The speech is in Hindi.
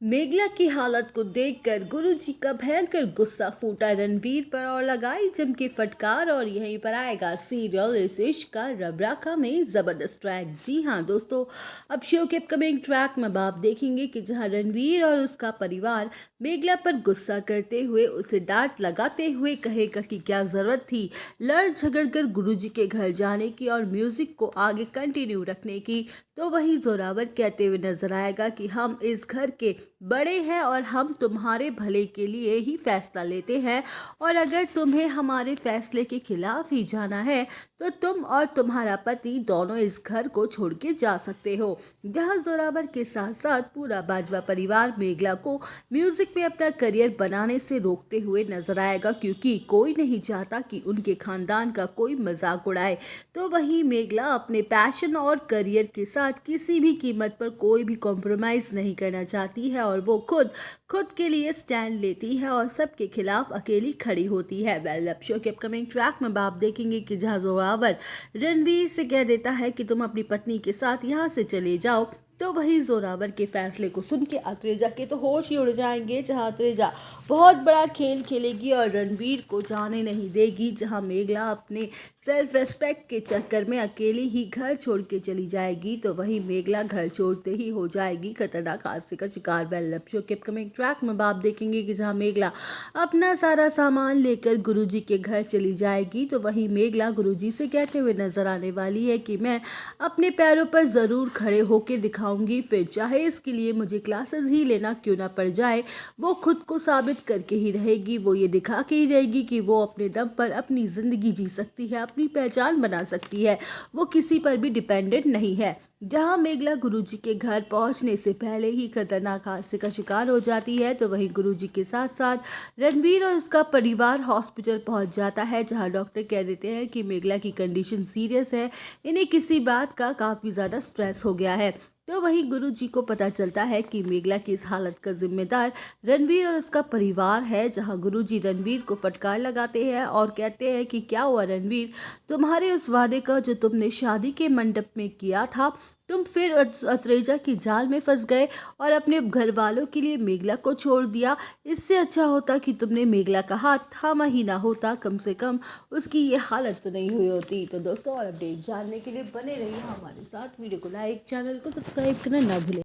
मेघला की हालत को देखकर गुरुजी का भयंकर गुस्सा फूटा रणवीर पर और लगाई जम की फटकार। और यहीं पर आएगा सीरियल इस इश्क का रब राखा में जबरदस्त ट्रैक। जी हाँ दोस्तों, अब शो के अपकमिंग ट्रैक में आप देखेंगे कि जहां रणवीर और उसका परिवार मेघला पर गुस्सा करते हुए उसे डांट लगाते हुए कहेगा कि क्या जरूरत थी लड़ झगड़ कर गुरुजी के घर जाने की और म्यूजिक को आगे कंटिन्यू रखने की। तो वहीं जोरावर कहते हुए नजर आएगा कि हम इस घर के बड़े हैं और हम तुम्हारे भले के लिए ही फैसला लेते हैं, और अगर तुम्हें हमारे फैसले के खिलाफ ही जाना है तो तुम और तुम्हारा पति दोनों इस घर को छोड़ के जा सकते हो। जहां जोरावर के साथ साथ पूरा बाजवा परिवार मेघला को म्यूजिक में अपना करियर बनाने से रोकते हुए नजर आएगा, क्योंकि कोई नहीं चाहता कि उनके खानदान का कोई मजाक उड़ाए। तो वहीं मेघला अपने पैशन और करियर के साथ किसी भी कीमत पर कोई भी कॉम्प्रोमाइज नहीं करना चाहती है, और वो खुद के लिए स्टैंड लेती है और सबके खिलाफ अकेली खड़ी होती है। वेल, अब शो के अपकमिंग ट्रैक में आप देखेंगे कि जहां जोरावर रणवीर से कह देता है कि तुम अपनी पत्नी के साथ यहाँ से चले जाओ, तो वही जोरावर के फैसले को सुन के अत्रेजा के तो होश ही उड़ जाएंगे। जहां अत्रेजा बहुत बड़ा खेल खेलेगी और रणवीर को जाने नहीं देगी। जहां मेघला अपने सेल्फ रेस्पेक्ट के चक्कर में अकेली ही घर छोड़ के चली जाएगी, तो वहीं मेघला घर छोड़ते ही हो जाएगी खतरनाक हादसे का शिकार। वेल, अब शो के अपकमिंग ट्रैक में आप देखेंगे कि जहां मेघला अपना सारा सामान लेकर गुरुजी के घर चली जाएगी, तो वहीं मेघला गुरुजी से कहते हुए नजर आने वाली है कि मैं अपने पैरों पर ज़रूर खड़े होकर दिखाऊंगी, फिर चाहे इसके लिए मुझे क्लासेस ही लेना क्यों ना पड़ जाए। वो खुद को साबित करके ही रहेगी, वो ये दिखा के ही रहेगी कि वो अपने दम पर अपनी ज़िंदगी जी सकती है, अपनी पहचान बना सकती है, वो किसी पर भी डिपेंडेंट नहीं है। जहां मेघला गुरुजी के घर पहुंचने से पहले ही खतरनाक हादसे का शिकार हो जाती है, तो वहीं गुरुजी के साथ साथ रणवीर और उसका परिवार हॉस्पिटल पहुंच जाता है, जहां डॉक्टर कह देते हैं कि मेघला की कंडीशन सीरियस है, इन्हें किसी बात का काफ़ी ज़्यादा स्ट्रेस हो गया है। तो वहीं गुरुजी को पता चलता है कि मेघला की इस हालत का जिम्मेदार रणवीर और उसका परिवार है। जहां गुरुजी रणवीर को फटकार लगाते हैं और कहते हैं कि क्या हुआ रणवीर, तुम्हारे उस वादे का जो तुमने शादी के मंडप में किया था, तुम फिर अत्रेजा की जाल में फंस गए और अपने घर वालों के लिए मेघला को छोड़ दिया। इससे अच्छा होता कि तुमने मेघला का हाथ थामा ही ना होता, कम से कम उसकी ये हालत तो नहीं हुई होती। तो दोस्तों, और अपडेट जानने के लिए बने रहिए हमारे साथ, वीडियो को लाइक, चैनल को सब्सक्राइब करना ना भूलें।